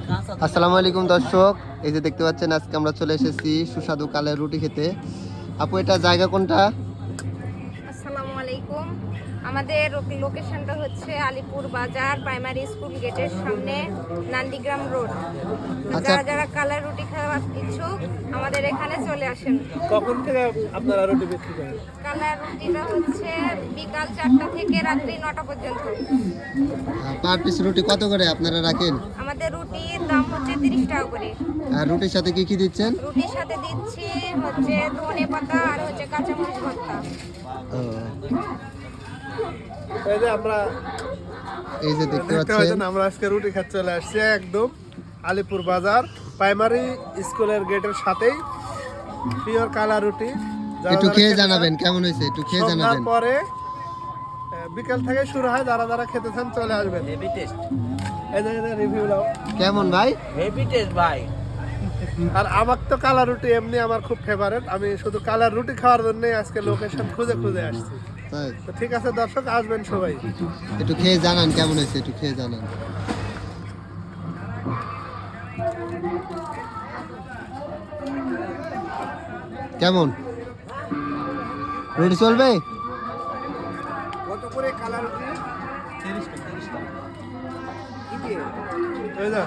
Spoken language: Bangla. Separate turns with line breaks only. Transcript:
আসসালামু আলাইকুম দর্শক, এই যে দেখতে পাচ্ছেন আজকে আমরা চলে এসেছি সুস্বাদু কালের রুটি খেতে। আপু, এটা জায়গা কোনটা?
আসসালামু আলাইকুম। আমাদের লোকেশনটা হচ্ছে আলিপুর বাজার প্রাইমারি স্কুল গেটের সামনে, নান্দিগ্রাম রোড।
আচ্ছা।
যারা যারা কালার রুটি খাওয়ার ইচ্ছুক আমাদের এখানে চলে আসেন।
কখন থেকে আপনারা রুটি বিক্রি করেন?
কালার রুটিটা হচ্ছে বিকাল 4টা থেকে রাত্রি 9টা পর্যন্ত।
পার পিস রুটি কত করে আপনারা রাখেন?
আমাদের রুটির দাম হচ্ছে 30 টাকা করে।
আর রুটির সাথে কি কি দিচ্ছেন?
রুটির সাথে দিচ্ছি হচ্ছে ধনে পাতা আর হচ্ছে কাঁচামরিচ ভর্তা।
ও,
এই যে আমরা
এই যে দেখতে
দেখতে
পাচ্ছেন
পাচ্ছেন আমরা আজকে রুটি খেতে চলে আসছি একদম আলিপুর বাজার প্রাইমারি স্কুলের গেটের সাথেই পিওর কালা রুটি। যারা
একটু
যারা
খেয়ে
খেতে
জানাবেন
চান,
কেমন হয়েছে, একটু খেয়ে
সন্ধ্যার
জানাবেন।
পরে বিকেল থেকে শুরু হয়, যারা যারা খেতে চান চলে আসবেন।
হেভি টেস্ট,
এই যে রিভিউ দাও।
কেমন ভাই?
হেভি টেস্ট ভাই।
আর আমার তো কালা রুটি এমনি আমার খুব ফেভারিট, আমি শুধু কালার রুটি খাওয়ার জন্যই আজকে লোকেশন খুঁজে খুঁজে আসছি।
তাই?
তো ঠিক আছে দর্শক, আসবেন সবাই।
একটু খেয়ে জানান কেমন হয়েছে, একটু খেয়ে জানান। কেমন রুটি চলবে?
কত করে কালার রুটি? 30 টাকা। এই যে